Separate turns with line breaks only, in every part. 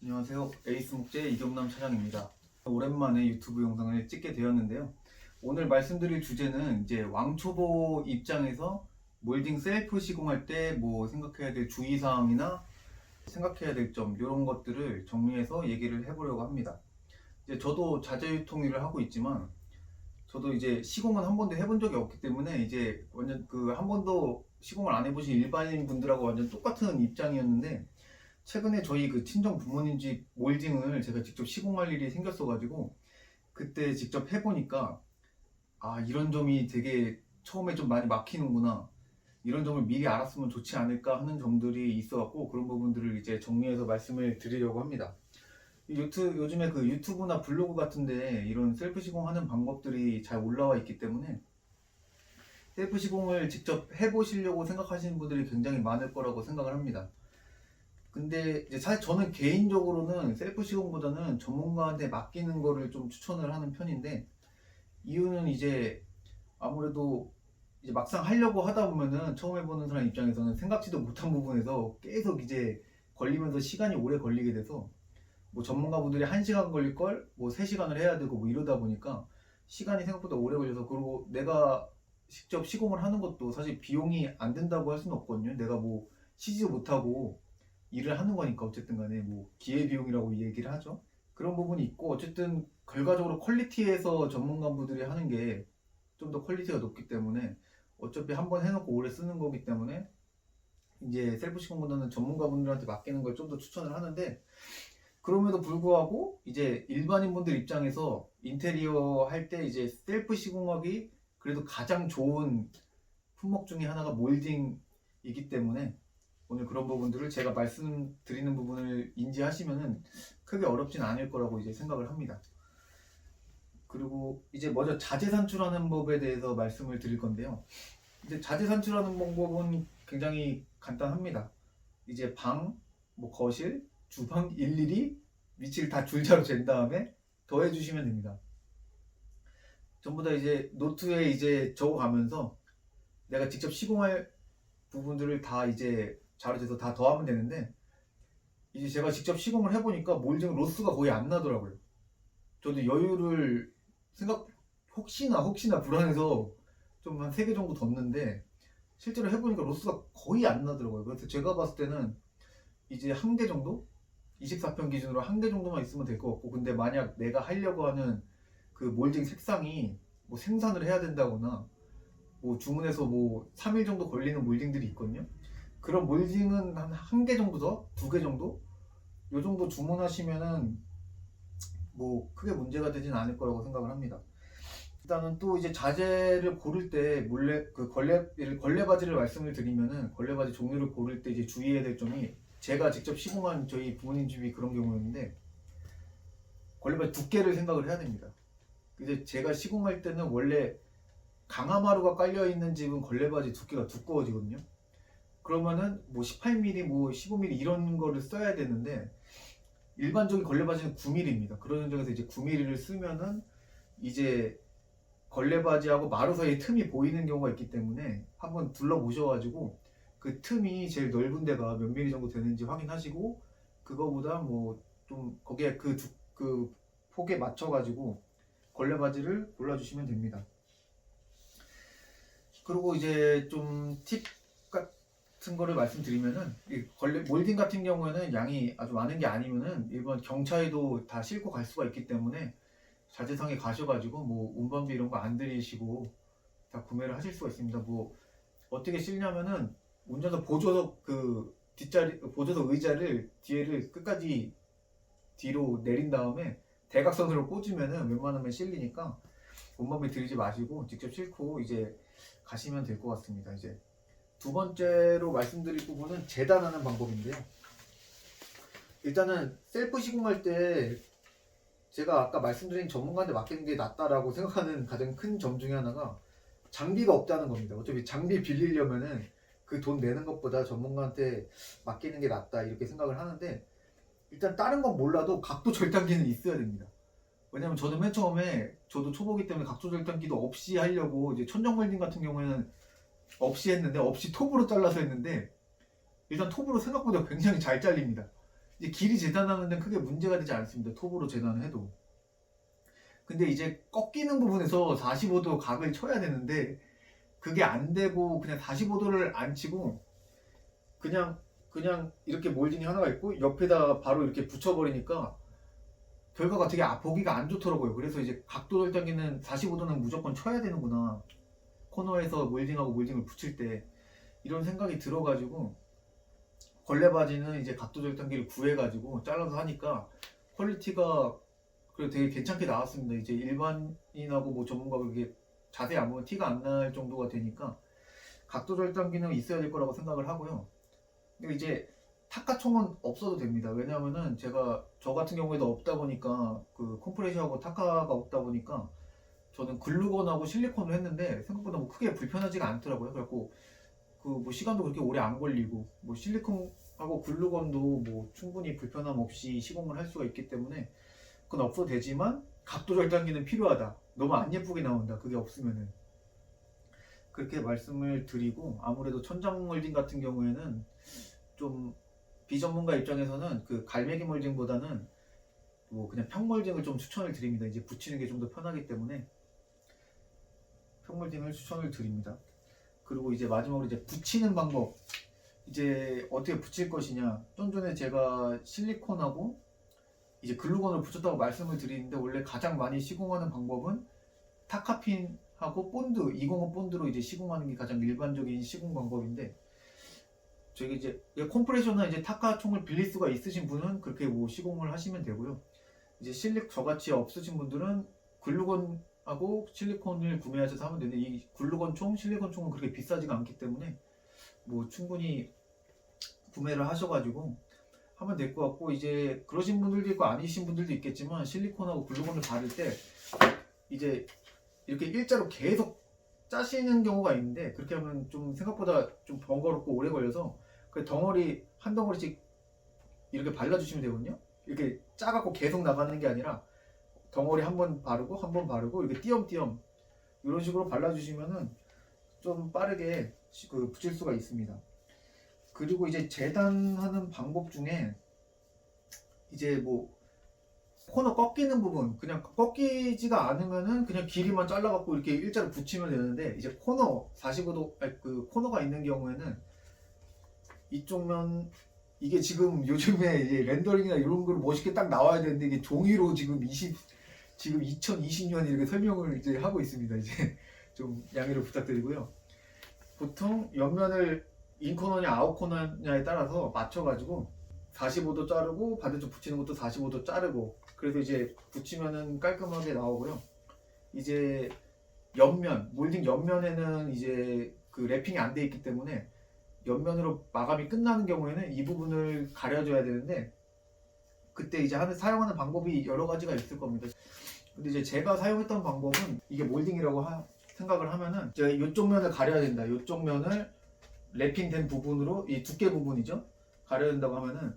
안녕하세요. 에이스 목재 이경남 차장입니다. 오랜만에 유튜브 영상을 찍게 되었는데요. 오늘 말씀드릴 주제는 이제 왕초보 입장에서 몰딩 셀프 시공할 때 뭐 생각해야 될 주의사항이나 생각해야 될 점 이런 것들을 정리해서 얘기를 해보려고 합니다. 이제 저도 자재유통 일을 하고 있지만 저도 이제 시공은 한 번도 해본 적이 없기 때문에 이제 완전 그 한 번도 시공을 안 해보신 일반인 분들하고 완전 똑같은 입장이었는데 최근에 저희 그 친정 부모님 집 몰딩을 제가 직접 시공할 일이 생겼어가지고 그때 직접 해보니까 아 이런 점이 되게 처음에 좀 많이 막히는구나, 이런 점을 미리 알았으면 좋지 않을까 하는 점들이 있어갖고 그런 부분들을 이제 정리해서 말씀을 드리려고 합니다. 요즘에 그 유튜브나 블로그 같은데 이런 셀프 시공하는 방법들이 잘 올라와 있기 때문에 셀프 시공을 직접 해보시려고 생각하시는 분들이 굉장히 많을 거라고 생각을 합니다. 근데 이제 사실 저는 개인적으로는 셀프 시공보다는 전문가한테 맡기는 거를 좀 추천을 하는 편인데, 이유는 이제 아무래도 이제 막상 하려고 하다 보면은 처음 해보는 사람 입장에서는 생각지도 못한 부분에서 계속 이제 걸리면서 시간이 오래 걸리게 돼서 뭐 전문가분들이 1시간 걸릴 걸 뭐 3시간을 해야 되고 뭐 이러다 보니까 시간이 생각보다 오래 걸려서, 그리고 내가 직접 시공을 하는 것도 사실 비용이 안 든다고 할 수는 없거든요. 내가 뭐 쉬지도 못하고 일을 하는 거니까 어쨌든 간에 뭐 기회비용이라고 얘기를 하죠. 그런 부분이 있고 어쨌든 결과적으로 퀄리티에서 전문가분들이 하는 게 좀 더 퀄리티가 높기 때문에 어차피 한번 해놓고 오래 쓰는 거기 때문에 이제 셀프 시공보다는 전문가분들한테 맡기는 걸 좀 더 추천을 하는데, 그럼에도 불구하고 이제 일반인 분들 입장에서 인테리어 할 때 이제 셀프 시공하기 그래도 가장 좋은 품목 중에 하나가 몰딩이기 때문에 오늘 그런 부분들을 제가 말씀드리는 부분을 인지하시면은 크게 어렵진 않을 거라고 이제 생각을 합니다. 그리고 이제 먼저 자재 산출하는 법에 대해서 말씀을 드릴 건데요. 이제 자재 산출하는 방법은 굉장히 간단합니다. 이제 방, 뭐 거실, 주방 일일이 위치를 다 줄자로 잰 다음에 더해 주시면 됩니다. 전부 다 이제 노트에 이제 적어가면서 내가 직접 시공할 부분들을 다 이제 자료재서 다 더하면 되는데, 이제 제가 직접 시공을 해보니까 몰딩 로스가 거의 안 나더라고요. 저도 여유를 생각 혹시나 불안해서 좀 한 3개 정도 뒀는데 실제로 해보니까 로스가 거의 안 나더라고요. 그래서 제가 봤을 때는 이제 1개 정도? 24편 기준으로 1개 정도만 있으면 될 것 같고, 근데 만약 내가 하려고 하는 그 몰딩 색상이 뭐 생산을 해야 된다거나 뭐 주문해서 뭐 3일 정도 걸리는 몰딩들이 있거든요. 그런 몰딩은 한 1개 정도 더? 2개 정도? 요 정도 주문하시면은 뭐 크게 문제가 되진 않을 거라고 생각을 합니다. 일단은 또 이제 자재를 고를 때 몰래 그 걸레 바지를 말씀을 드리면은, 걸레 바지 종류를 고를 때 이제 주의해야 될 점이, 제가 직접 시공한 저희 부모님 집이 그런 경우였는데 걸레 바지 두께를 생각을 해야 됩니다. 이제 제가 시공할 때는 원래 강화마루가 깔려 있는 집은 걸레 바지 두께가 두꺼워지거든요. 그러면은 뭐 18mm, 뭐 15mm 이런 거를 써야 되는데 일반적인 걸레 바지는 9mm입니다. 그런 현장에서 이제 9mm를 쓰면은 이제 걸레 바지하고 마루 사이에 틈이 보이는 경우가 있기 때문에 한번 둘러보셔가지고 그 틈이 제일 넓은 데가 몇 미리 정도 되는지 확인하시고, 그거보다 뭐 좀 거기에 그 폭에 맞춰가지고 걸레 바지를 골라주시면 됩니다. 그리고 이제 좀 팁 같은 거를 말씀드리면은, 이 걸레 몰딩 같은 경우에는 양이 아주 많은 게 아니면은 일반 경차에도 다 싣고 갈 수가 있기 때문에 자재상에 가셔가지고 뭐 운반비 이런 거 안 들이시고 다 구매를 하실 수가 있습니다. 뭐 어떻게 싣냐면은 운전석 보조석 그 뒷자리 보조석 의자를 뒤에를 끝까지 뒤로 내린 다음에 대각선으로 꽂으면은 웬만하면 실리니까 운반비 들이지 마시고 직접 싣고 이제 가시면 될 것 같습니다. 이제 두 번째로 말씀드릴 부분은 재단하는 방법인데요. 일단은 셀프 시공할 때 제가 아까 말씀드린 전문가한테 맡기는 게 낫다라고 생각하는 가장 큰 점 중에 하나가 장비가 없다는 겁니다. 어차피 장비 빌리려면은 그 돈 내는 것보다 전문가한테 맡기는 게 낫다 이렇게 생각을 하는데, 일단 다른 건 몰라도 각도 절단기는 있어야 됩니다. 왜냐면 저는 맨 처음에 저도 초보기 때문에 각도 절단기도 없이 하려고 이제 천정 웰딩 같은 경우에는 없이 했는데, 없이 톱으로 잘라서 했는데 일단 톱으로 생각보다 굉장히 잘 잘립니다. 이제 길이 재단하는 데는 크게 문제가 되지 않습니다. 톱으로 재단을 해도. 근데 이제 꺾이는 부분에서 45도 각을 쳐야 되는데 그게 안 되고 그냥 45도를 안 치고 그냥 이렇게 몰딩이 하나가 있고 옆에다 바로 이렇게 붙여버리니까 결과가 되게 보기가 안 좋더라고요. 그래서 이제 각도 절단기는 45도는 무조건 쳐야 되는구나. 코너에서 몰딩하고 몰딩을 붙일 때 이런 생각이 들어가지고 걸레바지는 이제 각도 절단기를 구해가지고 잘라서 하니까 퀄리티가 그래도 되게 괜찮게 나왔습니다. 이제 일반인하고 뭐 전문가가 그게 자세히 안 보면 티가 안 날 정도가 되니까 각도 절단기는 있어야 될 거라고 생각을 하고요. 근데 이제 타카총은 없어도 됩니다. 왜냐하면은 저 같은 경우에도 없다 보니까 그 컴프레셔하고 타카가 없다 보니까 저는 글루건하고 실리콘을 했는데 생각보다 뭐 크게 불편하지가 않더라고요. 그래갖고 그 뭐 시간도 그렇게 오래 안 걸리고 뭐 실리콘하고 글루건도 뭐 충분히 불편함 없이 시공을 할 수가 있기 때문에 그건 없어도 되지만 각도 절단기는 필요하다. 너무 안 예쁘게 나온다. 그게 없으면은 그렇게 말씀을 드리고 아무래도 천장 몰딩 같은 경우에는 좀 비전문가 입장에서는 그 갈매기 몰딩보다는 뭐 그냥 평 몰딩을 좀 추천을 드립니다. 이제 붙이는 게 좀 더 편하기 때문에 평 몰딩을 추천을 드립니다. 그리고 이제 마지막으로 이제 붙이는 방법 이제 어떻게 붙일 것이냐. 좀 전에 제가 실리콘하고 이제 글루건을 붙였다고 말씀을 드리는데 원래 가장 많이 시공하는 방법은 타카핀하고 본드 205 본드로 이제 시공하는 게 가장 일반적인 시공 방법인데 저기 이제 컴프레셔나 이제 타카 총을 빌릴 수가 있으신 분은 그렇게 뭐 시공을 하시면 되고요. 이제 저같이 없으신 분들은 글루건하고 실리콘을 구매하셔서 하면 되는데 이 글루건 총, 실리콘 총은 그렇게 비싸지가 않기 때문에 뭐 충분히 구매를 하셔가지고 하면 될 것 같고 이제 그러신 분들도 있고 아니신 분들도 있겠지만 실리콘하고 글루건을 바를 때 이제 이렇게 일자로 계속 짜시는 경우가 있는데 그렇게 하면 좀 생각보다 좀 번거롭고 오래 걸려서 그 덩어리 한 덩어리씩 이렇게 발라주시면 되거든요. 이렇게 짜갖고 계속 나가는 게 아니라 덩어리 한 번 바르고 이렇게 띄엄띄엄 이런 식으로 발라주시면은 좀 빠르게 붙일 수가 있습니다. 그리고 이제 재단하는 방법 중에 이제 뭐 코너 꺾이는 부분 그냥 꺾이지가 않으면은 그냥 길이만 잘라갖고 이렇게 일자로 붙이면 되는데 이제 코너 45도 그 코너가 있는 경우에는 이쪽 면 이게 지금 요즘에 이제 렌더링이나 이런 걸 멋있게 딱 나와야 되는데 이게 종이로 지금 2020년 이렇게 설명을 이제 하고 있습니다. 이제 좀 양해를 부탁드리고요. 보통 옆면을 인코너냐 아웃코너냐에 따라서 맞춰가지고 45도 자르고 반대쪽 붙이는 것도 45도 자르고 그래서 이제 붙이면은 깔끔하게 나오고요. 이제 옆면 몰딩 옆면에는 이제 그 랩핑이 안 돼 있기 때문에 옆면으로 마감이 끝나는 경우에는 이 부분을 가려줘야 되는데 그때 이제 사용하는 방법이 여러 가지가 있을 겁니다. 근데 이제 제가 사용했던 방법은 이게 몰딩이라고 생각을 하면은 제가 이쪽 면을 가려야 된다. 이쪽 면을 랩핑된 부분으로 이 두께 부분이죠. 가려야 된다고 하면은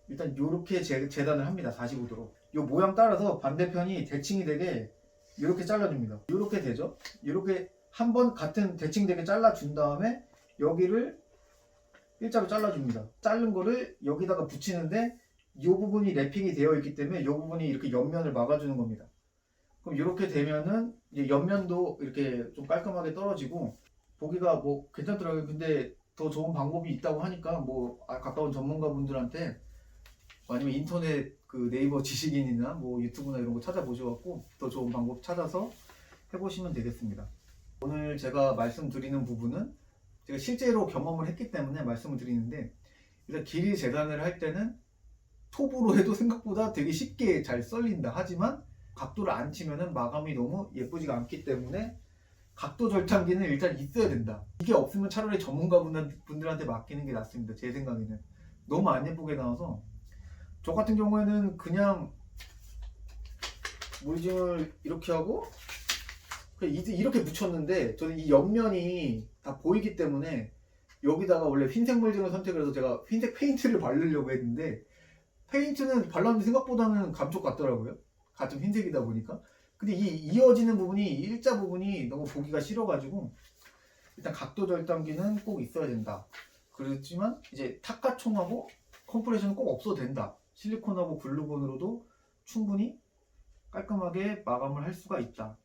일단 이렇게 재단을 합니다. 45도로. 이 모양 따라서 반대편이 대칭이 되게 이렇게 잘라줍니다. 이렇게 되죠. 이렇게 한번 같은 대칭되게 잘라준 다음에 여기를 일자로 잘라줍니다. 자른 거를 여기다가 붙이는데 이 부분이 랩핑이 되어 있기 때문에 이 부분이 이렇게 옆면을 막아주는 겁니다. 그럼 이렇게 되면은 이제 옆면도 이렇게 좀 깔끔하게 떨어지고 보기가 뭐 괜찮더라고요. 근데 더 좋은 방법이 있다고 하니까 뭐 가까운 전문가분들한테 아니면 인터넷 그 네이버 지식인이나 뭐 유튜브나 이런 거 찾아보셔갖고 더 좋은 방법 찾아서 해보시면 되겠습니다. 오늘 제가 말씀드리는 부분은 제가 실제로 경험을 했기 때문에 말씀을 드리는데 일단 길이 재단을 할 때는 톱으로 해도 생각보다 되게 쉽게 잘 썰린다. 하지만 각도를 안 치면은 마감이 너무 예쁘지가 않기 때문에 각도 절단기는 일단 있어야 된다. 이게 없으면 차라리 전문가분들한테 맡기는 게 낫습니다. 제 생각에는 너무 안 예쁘게 나와서 저 같은 경우에는 그냥 몰딩을 이렇게 하고 이렇게 붙였는데 저는 이 옆면이 다 보이기 때문에 여기다가 원래 흰색 몰딩을 선택을 해서 제가 흰색 페인트를 바르려고 했는데 페인트는 발랐는데 생각보다는 감쪽 같더라고요. 같은 흰색이다 보니까. 근데 이 이어지는 부분이 일자 부분이 너무 보기가 싫어가지고 일단 각도 절단기는 꼭 있어야 된다. 그렇지만 이제 타카총하고 컴프레션은 꼭 없어도 된다. 실리콘하고 글루건으로도 충분히 깔끔하게 마감을 할 수가 있다.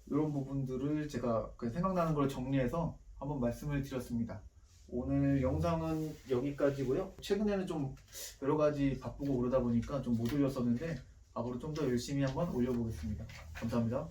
이런 부분들을 제가 생각나는 걸 정리해서 한번 말씀을 드렸습니다. 오늘 영상은 여기까지고요. 최근에는 좀 여러 가지 바쁘고 그러다 보니까 좀 못 올렸었는데 앞으로 좀 더 열심히 한번 올려보겠습니다. 감사합니다.